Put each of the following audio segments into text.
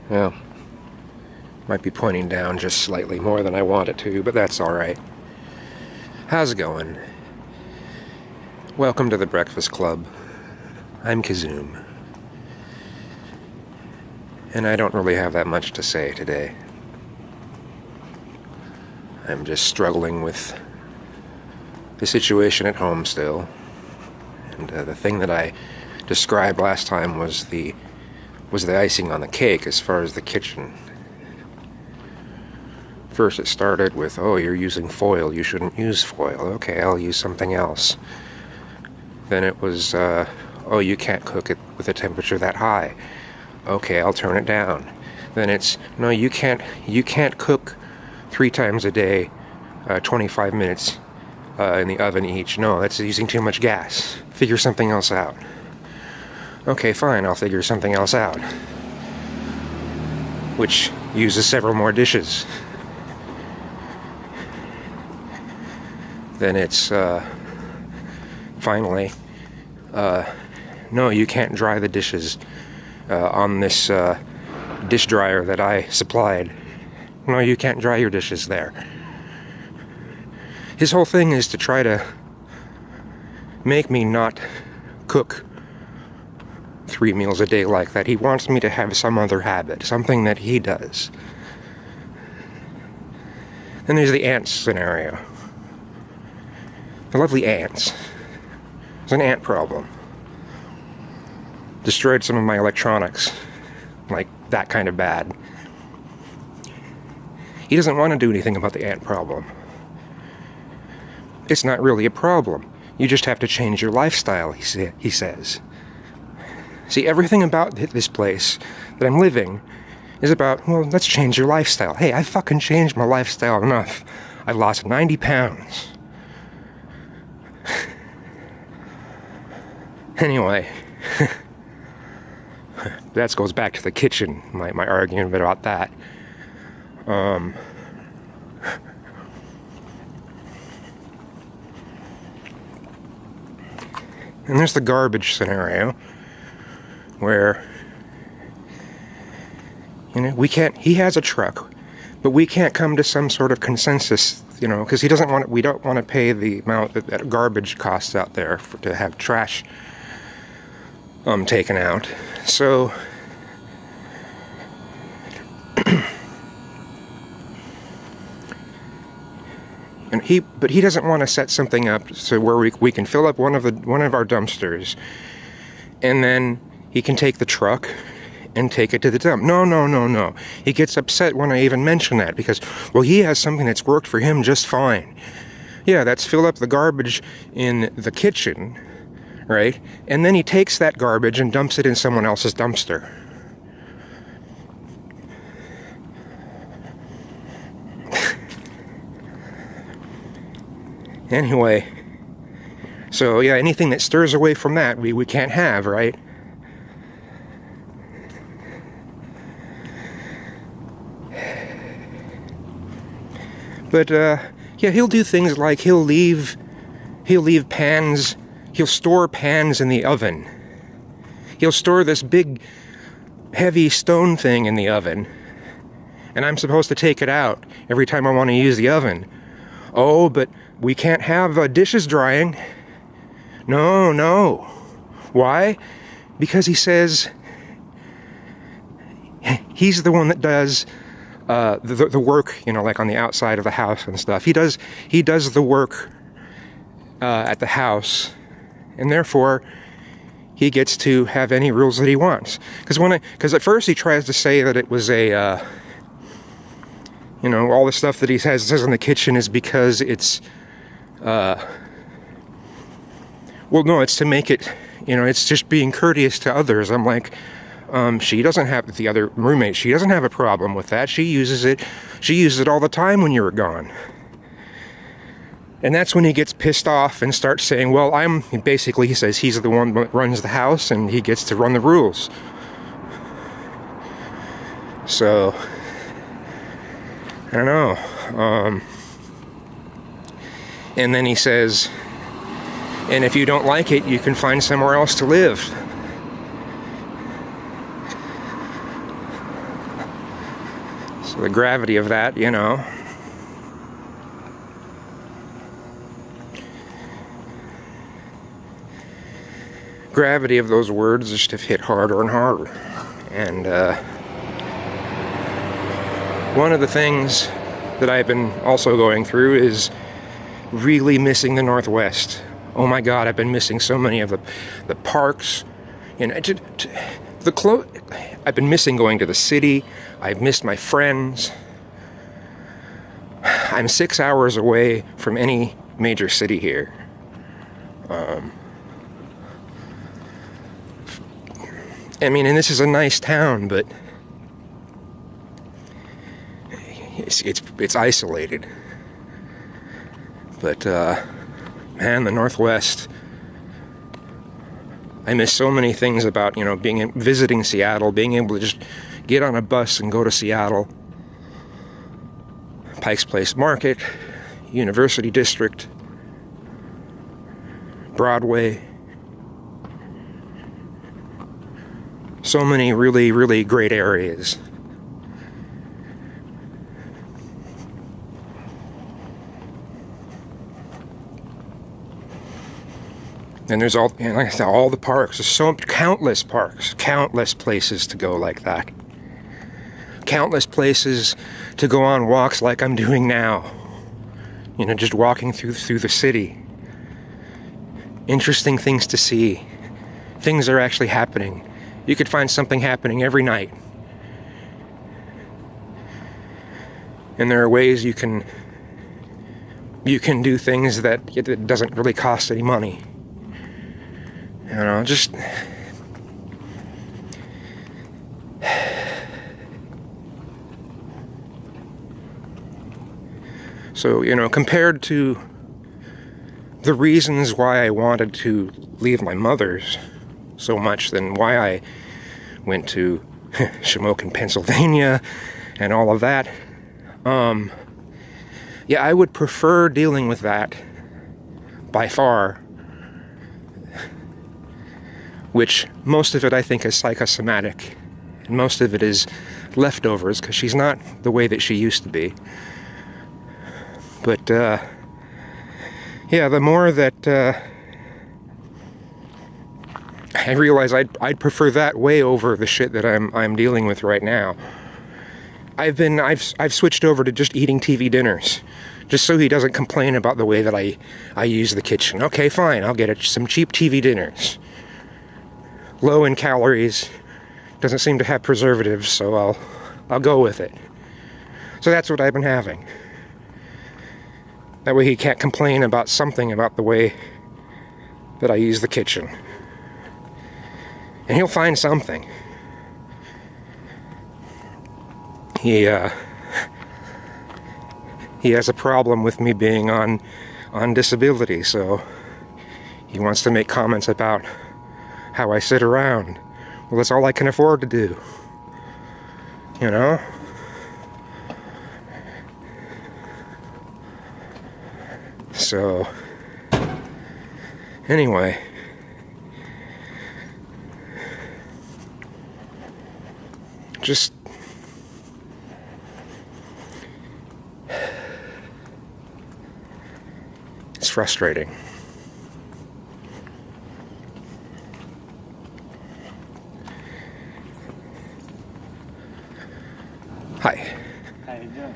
Well, might be pointing down just slightly more than I want it to, but that's alright. How's it going? Welcome to the Breakfast Club. I'm Kazoom. And I don't really have that much to say today. I'm just struggling with the situation at home still. And the thing that I described last time was the icing on the cake as far as the kitchen. First it started with, oh, you're using foil, you shouldn't use foil. Okay, I'll use something else. Then it was, oh, you can't cook it with a temperature that high. Okay, I'll turn it down. Then it's, no, you can't cook 3 times a day, 25 minutes in the oven each. No, that's using too much gas. Figure something else out. Okay, fine, I'll figure something else out. Which uses several more dishes. Then it's, finally, no, you can't dry the dishes on this dish dryer that I supplied. No, you can't dry your dishes there. His whole thing is to try to make me not cook 3 meals a day like that. He wants me to have some other habit, something that he does. Then there's the ants scenario. The lovely ants. There's an ant problem. Destroyed some of my electronics. Like, that kind of bad. He doesn't want to do anything about the ant problem. It's not really a problem. You just have to change your lifestyle, he says. See, everything about this place that I'm living is about, well, let's change your lifestyle. Hey, I fucking changed my lifestyle enough. I lost 90 pounds. Anyway, that goes back to the kitchen, my argument about that. And there's the garbage scenario, where, you know, he has a truck, but we can't come to some sort of consensus, you know, because we don't want to pay the amount that garbage costs out there to have trash taken out. So and he doesn't want to set something up so where we can fill up one of our dumpsters, and then he can take the truck and take it to the dump. No. He gets upset when I even mention that because, well, he has something that's worked for him just fine. Yeah, that's fill up the garbage in the kitchen, right? And then he takes that garbage and dumps it in someone else's dumpster. Anyway, so yeah, anything that stirs away from that, we can't have, right? But, yeah, he'll do things like he'll leave pans, he'll store pans in the oven. He'll store this big, heavy stone thing in the oven, and I'm supposed to take it out every time I want to use the oven. Oh, but we can't have dishes drying. No. Why? Because he says he's the one that does the work, you know, like on the outside of the house and stuff. He does the work at the house, and therefore he gets to have any rules that he wants. Because at first he tries to say that it was a, you know, all the stuff that he says in the kitchen is because it's, well, no, it's to make it, you know, it's just being courteous to others. I'm like, she doesn't have, the other roommate, she doesn't have a problem with that. She uses it all the time when you're gone. And that's when he gets pissed off and starts saying, well, basically he says he's the one that runs the house and he gets to run the rules. So, I don't know. And then he says, and if you don't like it, you can find somewhere else to live. So the gravity of that, you know. Gravity of those words just have hit harder and harder. And one of the things that I've been also going through is really missing the Northwest. Oh my God, I've been missing so many of the parks. You know, I've been missing going to the city. I've missed my friends. I'm 6 hours away from any major city here. I mean, and this is a nice town, but it's isolated. But man, the Northwest. I miss so many things about, you know, visiting Seattle, being able to just get on a bus and go to Seattle. Pike's Place Market, University District, Broadway. So many really, really great areas. And there's all, you know, like I said, all the parks. There's countless parks, countless places to go like that. Countless places to go on walks like I'm doing now. You know, just walking through the city. Interesting things to see. Things are actually happening. You could find something happening every night. And there are ways you can do things that it doesn't really cost any money. You know, just so, you know, compared to the reasons why I wanted to leave my mother's so much, than why I went to Shamokin, Pennsylvania, and all of that. Yeah, I would prefer dealing with that by far. Which most of it I think is psychosomatic, and most of it is leftovers because she's not the way that she used to be. But yeah, the more that I realize I'd prefer that way over the shit that I'm dealing with right now. I've switched over to just eating TV dinners, just so he doesn't complain about the way that I use the kitchen. Okay, fine, I'll get some cheap TV dinners. Low in calories, doesn't seem to have preservatives, so I'll go with it. So that's what I've been having. That way he can't complain about something about the way that I use the kitchen. And he'll find something. He has a problem with me being on disability, so he wants to make comments about how I sit around. Well, that's all I can afford to do. You know? So, anyway. Just it's frustrating. Hi. How you doing?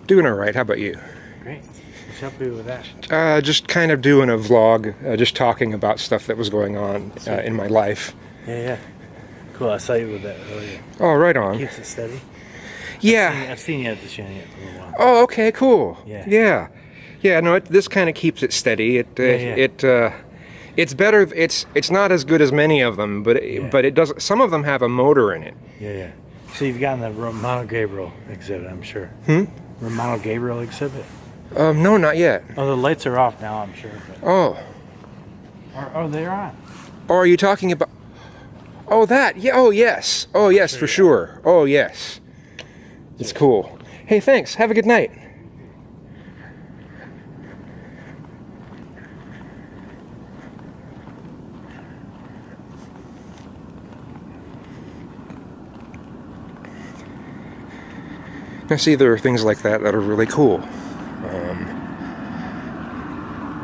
Doing all right. How about you? Great. What's up with that? Just kind of doing a vlog, just talking about stuff that was going on in my life. Yeah. Cool. I saw you with that earlier. Oh, right on. Keeps it steady. Yeah. I've seen you at the Shanty for a while. Oh, okay, cool. Yeah. Yeah. No, this kind of keeps it steady. It's better. It's not as good as many of them, but it does. Some of them have a motor in it. Yeah. So you've gotten the Romano Gabriel exhibit, I'm sure. Romano Gabriel exhibit? No, not yet. Oh, the lights are off now, I'm sure. But... Oh. Oh, they're on. Oh, are you talking about? Oh, that. Yeah. Oh, yes. Oh, yes, for sure. Oh, yes. It's cool. Hey, thanks. Have a good night. Now see, there are things like that that are really cool. Did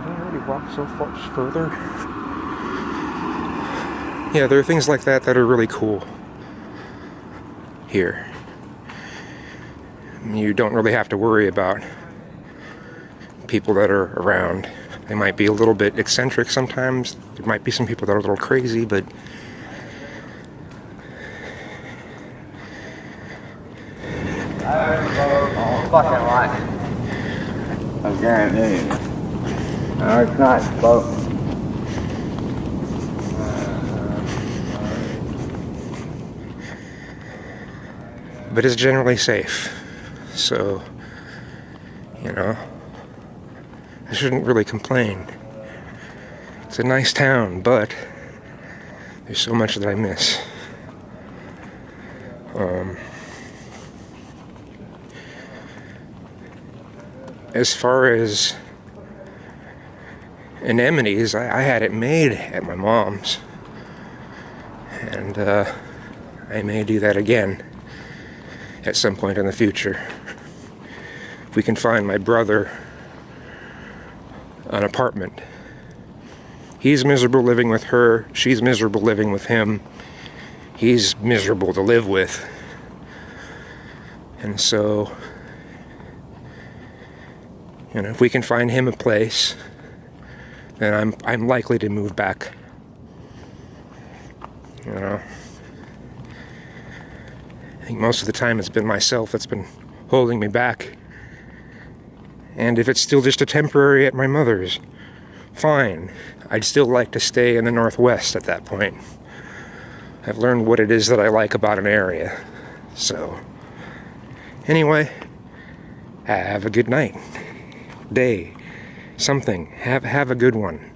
I already walk so far further? Yeah, there are things like that that are really cool here. You don't really have to worry about people that are around. They might be a little bit eccentric sometimes. There might be some people that are a little crazy, but Fucking life. I guarantee you. No, it's not, folks. but it's generally safe. So, you know, I shouldn't really complain. It's a nice town, but there's so much that I miss. As far as anemones, I had it made at my mom's. And I may do that again at some point in the future. If we can find my brother an apartment. He's miserable living with her. She's miserable living with him. He's miserable to live with. And so, you know, if we can find him a place, then I'm likely to move back. You know, I think most of the time it's been myself that's been holding me back. And if it's still just a temporary at my mother's, fine. I'd still like to stay in the Northwest at that point. I've learned what it is that I like about an area. So, anyway, have a good night. Day. Something. Have a good one.